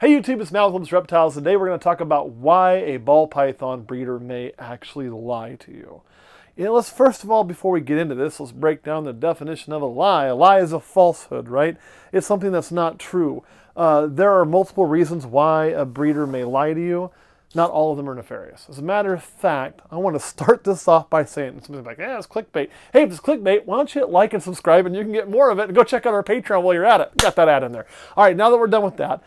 Hey YouTube, it's Olympus Reptiles. Today we're going to talk about why a ball python breeder may actually lie to you. Let's first of all, before we get into this, let's break down the definition of a lie. A lie is a falsehood, right? It's something that's not true. There are multiple reasons why a breeder may lie to you. Not all of them are nefarious. As a matter of fact, I want to start this off by saying something like, it's clickbait. Hey, if it's clickbait, why don't you hit like and subscribe and you can get more of it, and go check out our Patreon while you're at it. Got that ad in there. All right, now that we're done with that,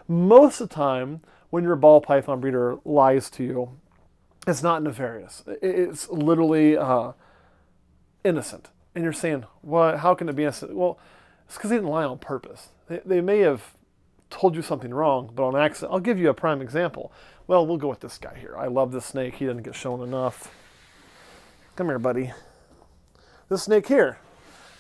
most of the time when your ball python breeder lies to you, it's not nefarious. It's literally innocent. And you're saying, what? How can it be innocent? Well, it's because they didn't lie on purpose. They may have told you something wrong, but on accident. I'll give you a prime example. Well, we'll go with this guy here. I love this snake. He doesn't get shown enough. Come here, buddy. This snake here.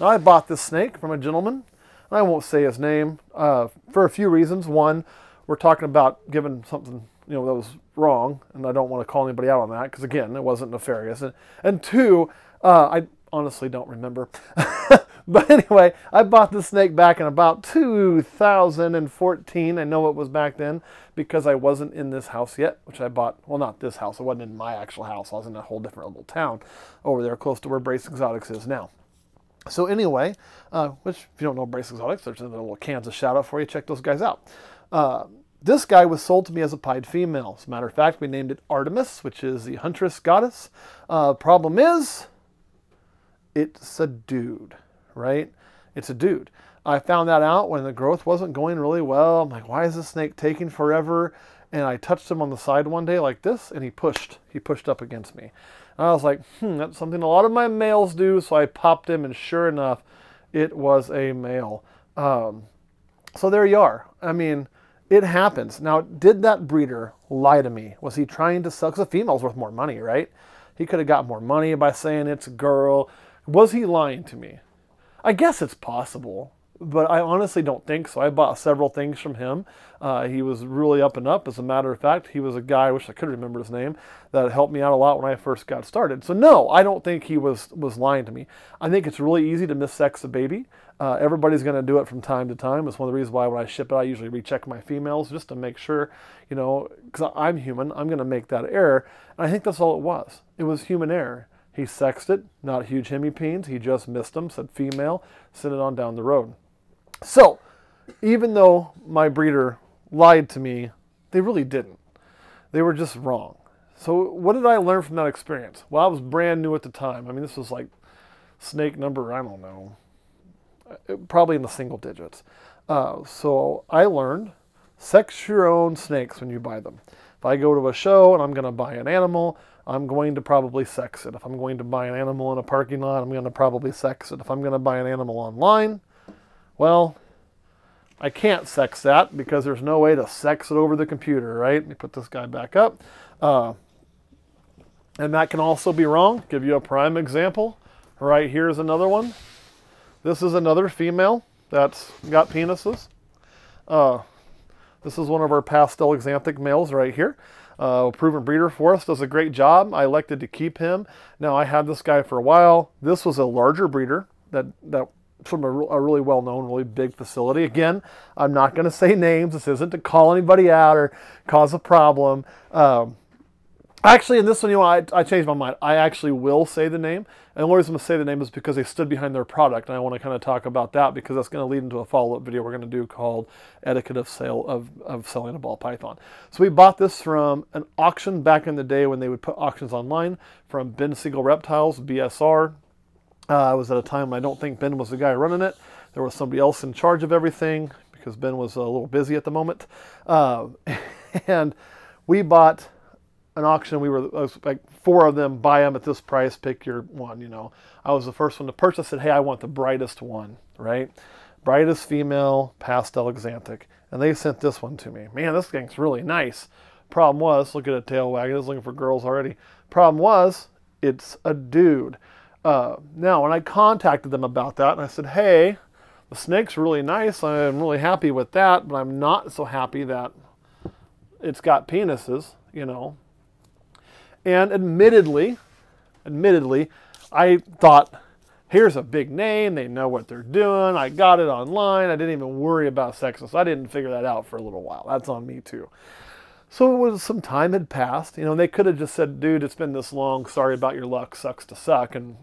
Now, I bought this snake from a gentleman. I won't say his name for a few reasons. One, we're talking about giving something that was wrong, and I don't want to call anybody out on that because, again, it wasn't nefarious. And two, I honestly don't remember. But anyway, I bought this snake back in about 2014. I know it was back then because I wasn't in this house yet, which I bought. Well, not this house. I wasn't in my actual house. I was in a whole different little town over there close to where Brace Exotics is now. So anyway, which if you don't know Brace Exotics, there's a little Kansas shout out for you. Check those guys out. This guy was sold to me as a pied female. As a matter of fact, we named it Artemis, which is the huntress goddess. Problem is, it's a dude, right? It's a dude. I found that out when the growth wasn't going really well. I'm like, why is this snake taking forever? And I touched him on the side one day like this, and he pushed up against me. And I was like, that's something a lot of my males do. So I popped him, and sure enough, it was a male. So there you are. I mean, it happens. Now, did that breeder lie to me? Was he trying to sell? Because a female's worth more money, right? He could have got more money by saying it's a girl. Was he lying to me? I guess it's possible, but I honestly don't think so. I bought several things from him. He was really up and up. As a matter of fact, he was a guy, I wish I could remember his name, that helped me out a lot when I first got started. So no, I don't think he was lying to me. I think it's really easy to missex a baby. Everybody's going to do it from time to time. It's one of the reasons why when I ship it, I usually recheck my females just to make sure, because I'm human, I'm going to make that error. And I think that's all it was. It was human error. He sexed it, not huge hemipenes. He just missed them, said female, sent it on down the road. So, even though my breeder lied to me, they really didn't. They were just wrong. So, what did I learn from that experience? Well, I was brand new at the time. I mean, this was like snake number, I don't know, probably in the single digits. So, I learned, sex your own snakes when you buy them. If I go to a show and I'm going to buy an animal, I'm going to probably sex it. If I'm going to buy an animal in a parking lot, I'm going to probably sex it. If I'm going to buy an animal online, well, I can't sex that because there's no way to sex it over the computer, right? Let me put this guy back up. And that can also be wrong. Give you a prime example. Right here's another one. This is another female that's got penises. This is one of our pastel exanthic males right here. Proven breeder for us, does a great job. I elected to keep him. Now, I had this guy for a while. This was a larger breeder that from a really well-known, really big facility. Again, I'm not going to say names. This isn't to call anybody out or cause a problem. Actually, in this one, I changed my mind. I actually will say the name. And the only reason I'm going to say the name is because they stood behind their product. And I want to kind of talk about that because that's going to lead into a follow-up video we're going to do called Etiquette of Sale of Selling a Ball Python. So we bought this from an auction back in the day when they would put auctions online from Ben Siegel Reptiles, BSR. I was at a time I don't think Ben was the guy running it. There was somebody else in charge of everything because Ben was a little busy at the moment. And we bought an auction. It was like 4 of them, buy them at this price, pick your one, I was the first one to purchase. I said, hey, I want the brightest one, right? Brightest female pastel exanthic. And they sent this one to me. Man, this thing's really nice. Problem was, look at a tail wagging. It's looking for girls already. Problem was, it's a dude. Now, when I contacted them about that, and I said, hey, the snake's really nice. I'm really happy with that, but I'm not so happy that it's got penises, And admittedly, I thought Here's a big name. They know what they're doing. I got it online. I didn't even worry about sexes. I didn't figure that out for a little while. That's on me too. So it was some time had passed. You know, they could have just said, dude, it's been this long. Sorry about your luck. Sucks to suck. And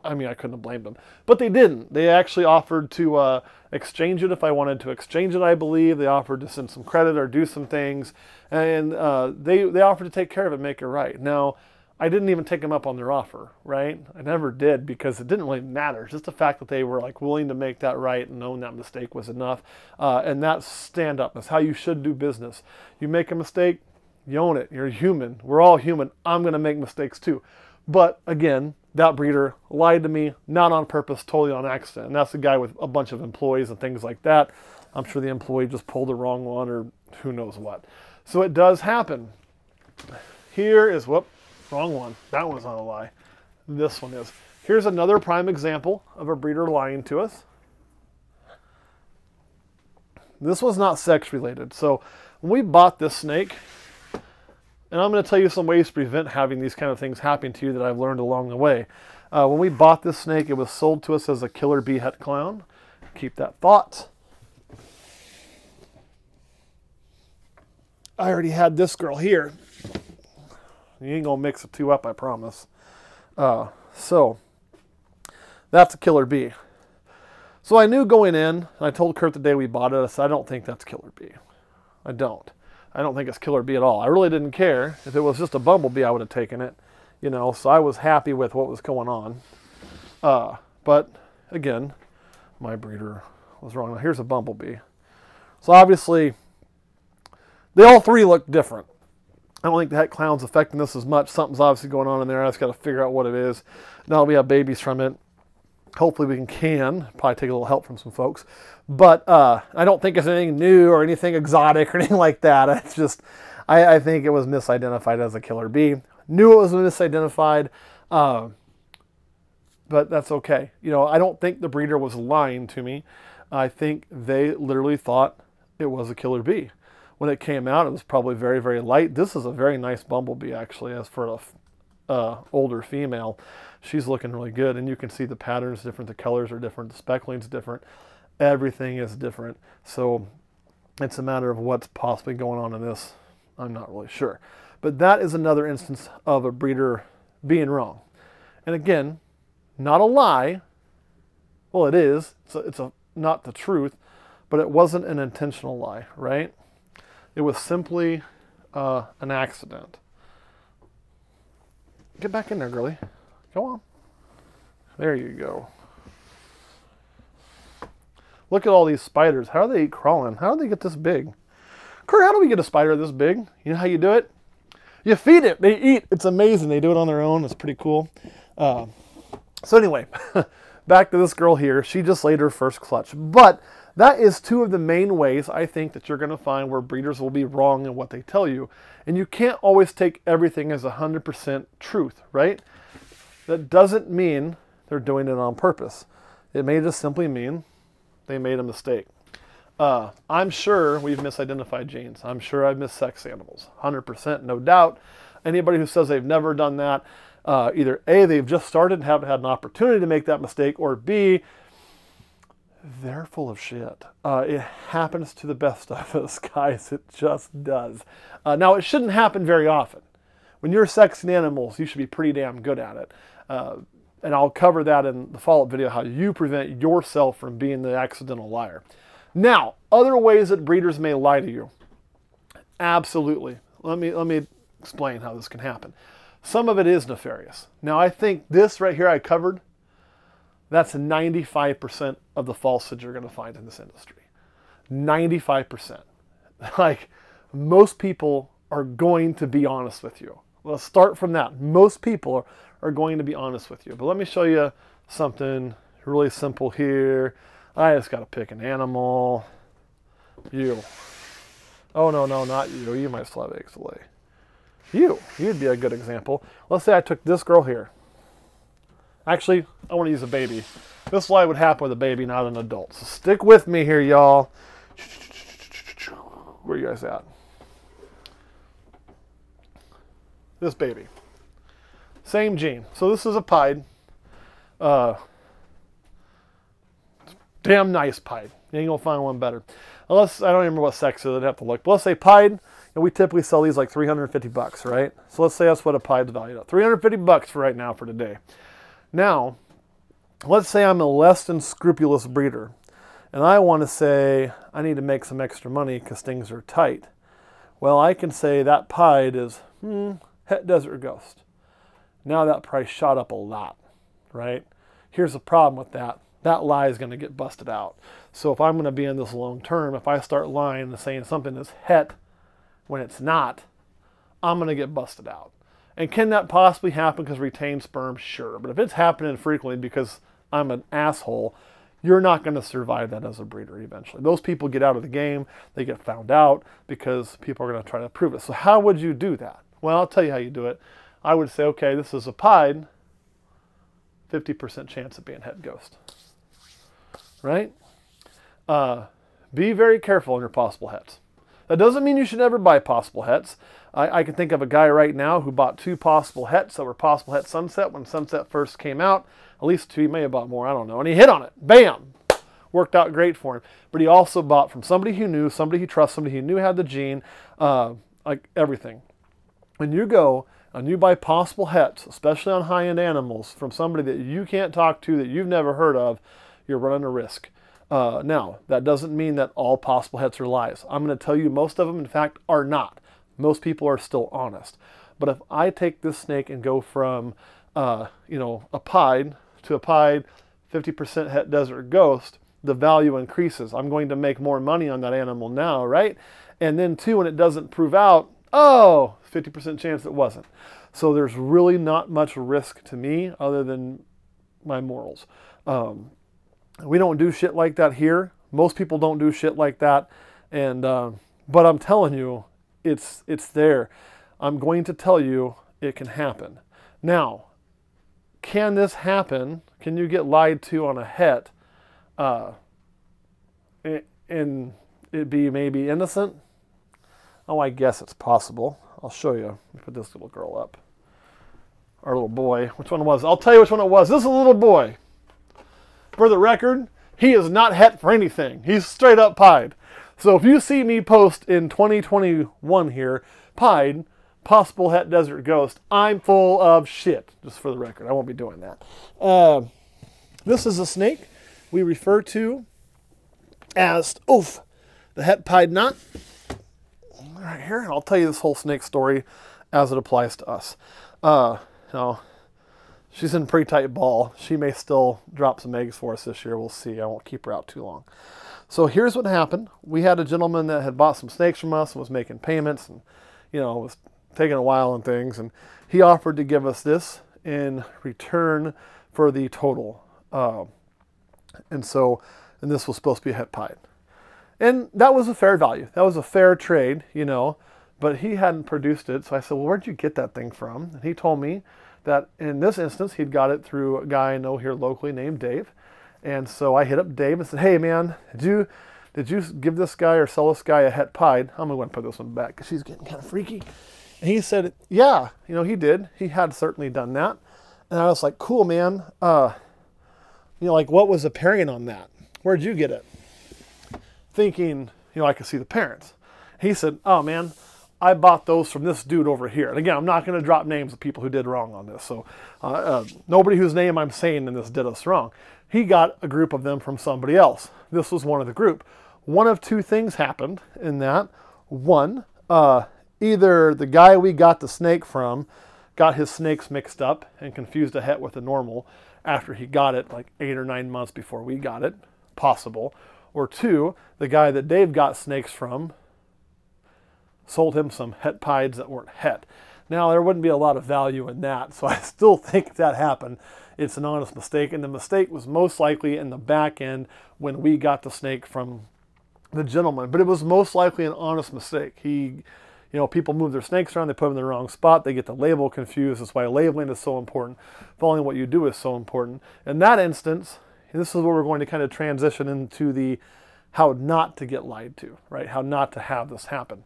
I mean, I couldn't have blamed them. But they didn't. They actually offered to exchange it if I wanted to exchange it, I believe. They offered to send some credit or do some things. And they offered to take care of it, make it right. Now, I didn't even take them up on their offer, right? I never did because it didn't really matter. Just the fact that they were like willing to make that right and own that mistake was enough. And that's stand up. That's how you should do business. You make a mistake, you own it. You're human. We're all human. I'm going to make mistakes too. But again, that breeder lied to me, not on purpose, totally on accident. And that's the guy with a bunch of employees and things like that. I'm sure the employee just pulled the wrong one or who knows what. So it does happen. Here is, whoop. Wrong one. That one's not a lie. This one is. Here's another prime example of a breeder lying to us. This was not sex related. So when we bought this snake, and I'm going to tell you some ways to prevent having these kind of things happen to you that I've learned along the way. When we bought this snake, it was sold to us as a killer bee het clown. Keep that thought. I already had this girl here. You ain't gonna mix the two up, I promise. So that's a killer bee. So I knew going in, and I told Kurt the day we bought it, I said, I don't think that's killer bee. I don't think it's killer bee at all. I really didn't care. If it was just a bumblebee, I would have taken it. You know, so I was happy with what was going on. But again, my breeder was wrong. Now here's a bumblebee. So obviously, they all three look different. I don't think the het clown's affecting this as much. Something's obviously going on in there. I just got to figure out what it is. Now we have babies from it. Hopefully we can. Probably take a little help from some folks. But I don't think it's anything new or anything exotic or anything like that. It's just, I think it was misidentified as a killer bee. Knew it was misidentified, but that's okay. You know, I don't think the breeder was lying to me. I think they literally thought it was a killer bee. When it came out, it was probably very, very light. This is a very nice bumblebee, actually, as for a older female. She's looking really good, and you can see the patterns different, the colors are different, the speckling's different. Everything is different. So it's a matter of what's possibly going on in this. I'm not really sure. But that is another instance of a breeder being wrong. And again, not a lie. Well, it is. It's not the truth, but it wasn't an intentional lie, right? It was simply an accident. Get back in there, girlie. Go on. There you go. Look at all these spiders. How are they crawling? How do they get this big? Kurt, how do we get a spider this big? You know how you do it? You feed it. They eat. It's amazing. They do it on their own. It's pretty cool. So anyway, back to this girl here. She just laid her first clutch. But that is two of the main ways I think that you're going to find where breeders will be wrong in what they tell you. And you can't always take everything as 100% truth, right? That doesn't mean they're doing it on purpose. It may just simply mean they made a mistake. I'm sure we've misidentified genes. I'm sure I've missexed animals. 100%, no doubt. Anybody who says they've never done that, either A, they've just started and haven't had an opportunity to make that mistake, or B, they're full of shit. It happens to the best of us, guys. It just does. Now, it shouldn't happen very often. When you're sexing animals, you should be pretty damn good at it. And I'll cover that in the follow-up video, how you prevent yourself from being the accidental liar. Now, other ways that breeders may lie to you. Absolutely. Let me explain how this can happen. Some of it is nefarious. Now, I think this right here I covered, that's 95% of the falsehoods you're going to find in this industry. 95%. Like, most people are going to be honest with you. Let's start from that. Most people are going to be honest with you. But let me show you something really simple here. I just got to pick an animal. You. Oh, no, not you. You might still have eggs to lay. You'd be a good example. Let's say I took this girl here. Actually, I want to use a baby. This lie would happen with a baby, not an adult. So stick with me here, y'all. Where are you guys at? This baby. Same gene. So this is a pied. damn nice pied. You ain't gonna find one better. Unless, I don't remember what sex it is, I'd have to look. But let's say pied, and we typically sell these like $350, right? So let's say that's what a pied's valued at. $350 for right now for today. Now, let's say I'm a less than scrupulous breeder, and I want to say I need to make some extra money because things are tight. Well, I can say that pied is Het Desert Ghost. Now that price shot up a lot, right? Here's the problem with that. That lie is going to get busted out. So if I'm going to be in this long term, if I start lying and saying something is het when it's not, I'm going to get busted out. And can that possibly happen because retained sperm? Sure. But if it's happening frequently because I'm an asshole, you're not going to survive that as a breeder eventually. Those people get out of the game. They get found out because people are going to try to prove it. So how would you do that? Well, I'll tell you how you do it. I would say, okay, this is a pied, 50% chance of being Het Ghost. Right? Be very careful on your possible hets. That doesn't mean you should never buy possible hets. I can think of a guy right now who bought 2 possible hets that were possible het Sunset when Sunset first came out. At least 2, he may have bought more, I don't know. And he hit on it. Bam! Worked out great for him. But he also bought from somebody he knew, somebody he trusts, somebody he knew had the gene, like everything. When you go and you buy possible hets, especially on high-end animals, from somebody that you can't talk to, that you've never heard of, you're running a risk. Now, that doesn't mean that all possible hets are lies. I'm going to tell you most of them, in fact, are not. Most people are still honest. But if I take this snake and go from, a pied to a pied 50% Het Desert Ghost, the value increases. I'm going to make more money on that animal now, right? And then, too, when it doesn't prove out, 50% chance it wasn't. So there's really not much risk to me other than my morals. We don't do shit like that here. Most people don't do shit like that. And but I'm telling you, it's there. I'm going to tell you it can happen. Now, can this happen? Can you get lied to on a het and it be maybe innocent? Oh, I guess it's possible. I'll show you. Let me put this little girl up. Our little boy. Which one it was? I'll tell you which one it was. This is a little boy. For the record, he is not het for anything. He's straight up pied. So if you see me post in 2021 here, pied, possible Het Desert Ghost, I'm full of shit. Just for the record, I won't be doing that. This is a snake we refer to as, the het pied knot. Right here, and I'll tell you this whole snake story as it applies to us. She's in pretty tight ball. She may still drop some eggs for us this year. We'll see. I won't keep her out too long. So here's what happened. We had a gentleman that had bought some snakes from us and was making payments and, was taking a while and things. And he offered to give us this in return for the total. And this was supposed to be a het pied. And that was a fair value. That was a fair trade, but he hadn't produced it. So I said, well, where'd you get that thing from? And he told me that in this instance, he'd got it through a guy I know here locally named Dave. And so I hit up Dave and said, hey man, did you give this guy or sell this guy a het pied? I'm going to put this one back because she's getting kind of freaky. And he said, yeah, he did. He had certainly done that. And I was like, cool, man. What was the pairing on that? Where'd you get it? Thinking, I could see the parents. He said, oh man, I bought those from this dude over here. And again, I'm not going to drop names of people who did wrong on this. So nobody whose name I'm saying in this did us wrong. He got a group of them from somebody else. This was one of the group. One of 2 things happened in that. One, either the guy we got the snake from got his snakes mixed up and confused a het with a normal after he got it like 8 or 9 months before we got it. Possible. Or 2, the guy that Dave got snakes from sold him some het pieds that weren't het. Now, there wouldn't be a lot of value in that, so I still think if that happened, it's an honest mistake. And the mistake was most likely in the back end when we got the snake from the gentleman. But it was most likely an honest mistake. People move their snakes around, they put them in the wrong spot, they get the label confused. That's why labeling is so important. Following what you do is so important. In that instance, this is where we're going to kind of transition into the how not to get lied to, right? How not to have this happen.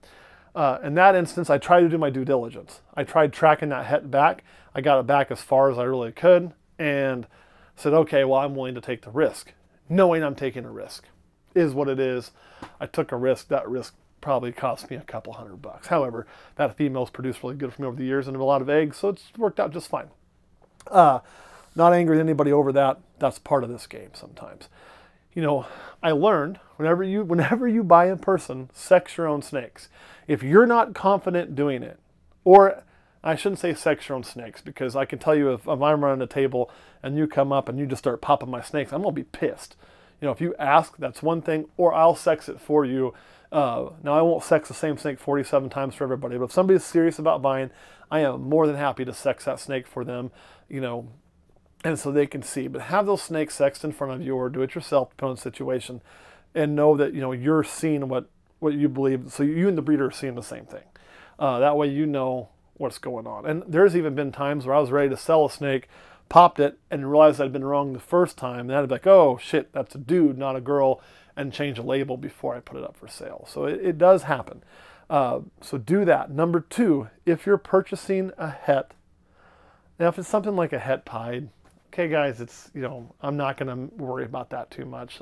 In that instance, I tried to do my due diligence. I tried tracking that het back. I got it back as far as I really could and said, okay, well, I'm willing to take the risk. knowing I'm taking a risk. Is what it is. I took a risk. That risk probably cost me a couple $100. However, that female's produced really good for me over the years and a lot of eggs, so it's worked out just fine. Not angry at anybody over that. That's part of this game sometimes. You know, I learned whenever you buy in person, sex your own snakes. If you're not confident doing it, or I shouldn't say sex your own snakes, because I can tell you if I'm running a table and you come up and you just start popping my snakes, I'm going to be pissed. You know, if you ask, that's one thing, or I'll sex it for you. Now, I won't sex the same snake 47 times for everybody, but if somebody's serious about buying, I am more than happy to sex that snake for them, you know, and so they can see. But have those snakes sexed in front of you, or do it yourself, depending on the situation, and know that, you know, you're seeing what you believe, so you and the breeder are seeing the same thing. That way you know what's going on. And there's even been times where I was ready to sell a snake, popped it, and realized I'd been wrong the first time. And I'd be like, oh shit, that's a dude, not a girl, and change a label before I put it up for sale. So it does happen. So do that. Number 2, if you're purchasing a het, now if it's something like a het pied, okay guys, it's, you know, I'm not going to worry about that too much.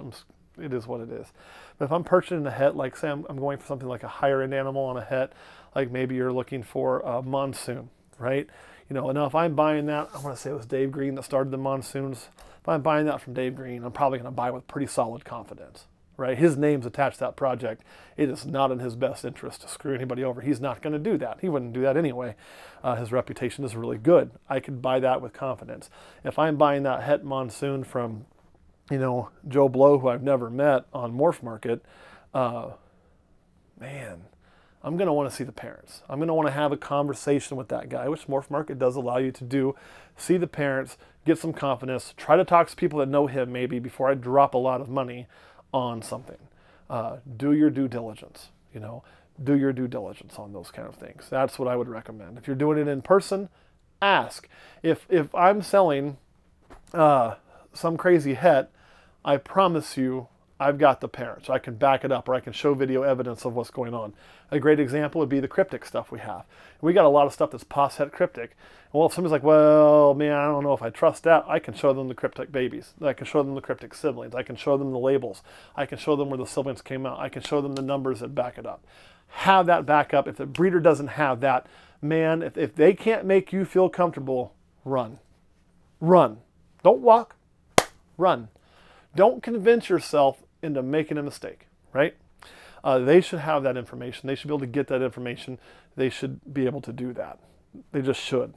It is what it is. But if I'm purchasing a het, like say I'm going for something like a higher end animal on a het, like maybe you're looking for a monsoon, right? You know, now if I'm buying that, I want to say it was Dave Green that started the monsoons. If I'm buying that from Dave Green, I'm probably going to buy with pretty solid confidence, right? His name's attached to that project. It is not in his best interest to screw anybody over. He's not going to do that. He wouldn't do that anyway. His reputation is really good. I could buy that with confidence. If I'm buying that het monsoon from, you know, Joe Blow, who I've never met on Morph Market, man, I'm going to want to see the parents. I'm going to want to have a conversation with that guy, which Morph Market does allow you to do. See the parents, get some confidence, try to talk to people that know him maybe before I drop a lot of money on something. Do your due diligence, you know, do your due diligence on those kind of things. That's what I would recommend. If you're doing it in person, ask. If I'm selling some crazy het, I promise you I've got the parents. I can back it up, or I can show video evidence of what's going on. A great example would be the cryptic stuff we have. We got a lot of stuff that's pos het cryptic. Well, if somebody's like, well, man, I don't know if I trust that, I can show them the cryptic babies. I can show them the cryptic siblings. I can show them the labels. I can show them where the siblings came out. I can show them the numbers that back it up. Have that backup. If the breeder doesn't have that, man, if they can't make you feel comfortable, run. Run. Don't walk. Run. Don't convince yourself into making a mistake, right? They should have that information. They should be able to get that information. They should be able to do that. They just should.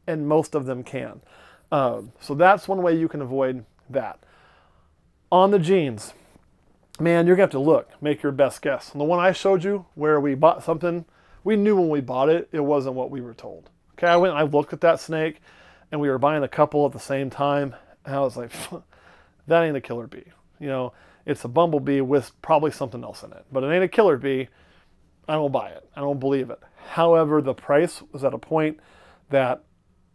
And most of them can. So that's one way you can avoid that. On the genes, man, you're going to have to look, make your best guess. And the one I showed you where we bought something, we knew when we bought it, it wasn't what we were told. Okay, I went and I looked at that snake, and we were buying a couple at the same time, and I was like, that ain't a killer bee. You know, it's a bumblebee with probably something else in it, but it ain't a killer bee. I don't buy it. I don't believe it. However, the price was at a point that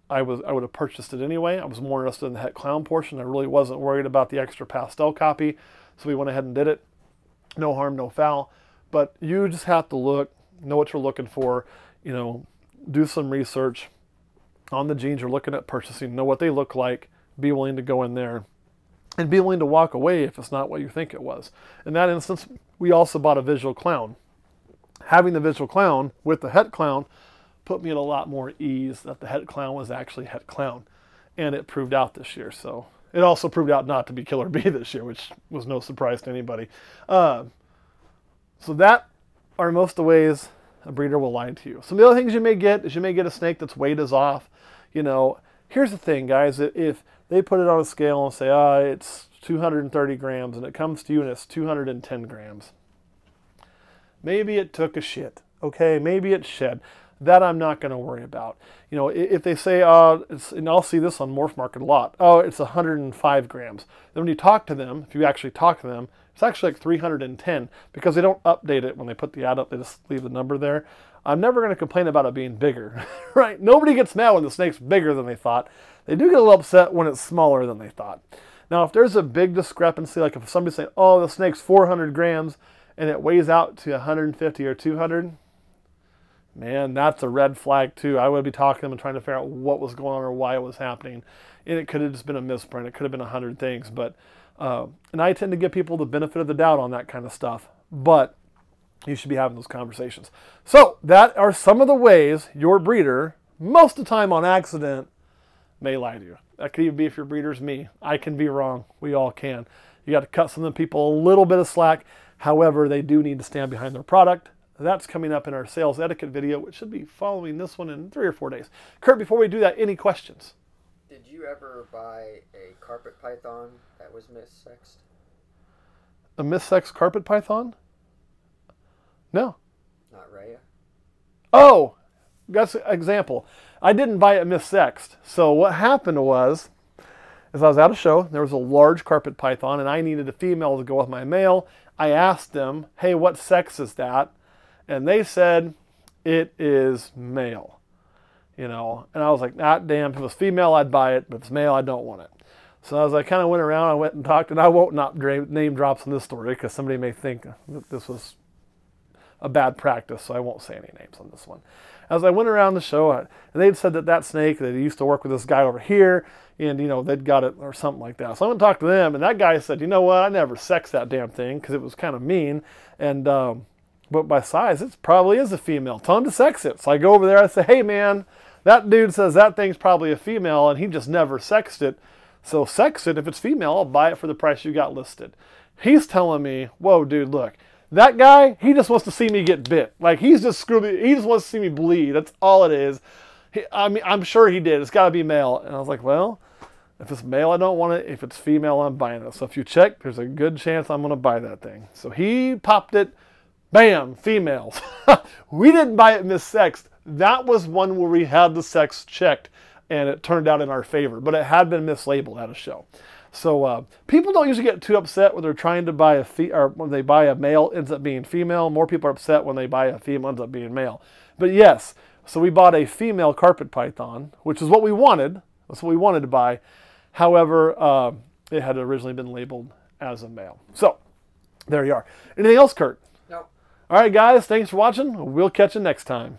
I would have purchased it anyway. I was more interested in the het clown portion. I really wasn't worried about the extra pastel copy, so we went ahead and did it. No harm, no foul. But you just have to look, know what you're looking for, you know, do some research on the genes you're looking at purchasing, know what they look like, be willing to go in there, and be willing to walk away if it's not what you think it was. In that instance, we also bought a visual clown. Having the visual clown with the het clown put me at a lot more ease that the het clown was actually het clown. And it proved out this year. So it also proved out not to be killer bee this year, which was no surprise to anybody. So that are most of the ways a breeder will lie to you. Some of the other things you may get is you may get a snake that's weight is off. You know, here's the thing, guys. If they put it on a scale and say, it's 230 grams, and it comes to you and it's 210 grams. Maybe it took a shit, okay? Maybe it shed. That I'm not going to worry about. You know, if they say, and I'll see this on Morph Market a lot, it's 105 grams. Then when you talk to them, if you actually talk to them, it's actually like 310, because they don't update it when they put the ad up, they just leave the number there. I'm never going to complain about it being bigger, right? Nobody gets mad when the snake's bigger than they thought. They do get a little upset when it's smaller than they thought. Now, if there's a big discrepancy, like if somebody's saying, the snake's 400 grams and it weighs out to 150 or 200, man, that's a red flag too. I would be talking to them and trying to figure out what was going on or why it was happening. And it could have just been a misprint. It could have been 100 things, but And I tend to give people the benefit of the doubt on that kind of stuff, but you should be having those conversations. So that are some of the ways your breeder, most of the time on accident, may lie to you. That could even be if your breeder's me. I can be wrong. We all can. You got to cut some of the people a little bit of slack. However, they do need to stand behind their product. That's coming up in our sales etiquette video, which should be following this one in 3 or 4 days. Kurt, before we do that, any questions? Did you ever buy a carpet python that was missexed? A missexed carpet python? No. Not Rhea? Oh, that's an example. I didn't buy it missexed. So what happened was, as I was at a show, there was a large carpet python, and I needed a female to go with my male. I asked them, hey, what sex is that? And they said, it is male. You know, and I was like, ah, damn, if it was female, I'd buy it, but if it's male, I don't want it. So as I kind of went around, I went and talked, and I won't not name drops in this story because somebody may think that this was a bad practice, so I won't say any names on this one. As I went around the show, and they'd said that that snake, that he used to work with this guy over here, and, you know, they'd got it or something like that. So I went and talked to them, and that guy said, you know what, I never sexed that damn thing because it was kind of mean, and but by size, it probably is a female. Tell him to sex it. So I go over there, I say, hey, man, that dude says that thing's probably a female, and he just never sexed it. So sex it. If it's female, I'll buy it for the price you got listed. He's telling me, whoa, dude, look. That guy, he just wants to see me get bit. Like, he's just screwed me. He just wants to see me bleed. That's all it is. I mean, I'm sure he did. It's got to be male. And I was like, well, if it's male, I don't want it. If it's female, I'm buying it. So if you check, there's a good chance I'm going to buy that thing. So he popped it. Bam, females. We didn't buy it missexed. That was one where we had the sex checked, and it turned out in our favor. But it had been mislabeled at a show. So people don't usually get too upset when they're trying to buy or when they buy a male ends up being female. More people are upset when they buy a female ends up being male. But yes, so we bought a female carpet python, which is what we wanted. That's what we wanted to buy. However, it had originally been labeled as a male. So there you are. Anything else, Kurt? No. All right, guys. Thanks for watching. We'll catch you next time.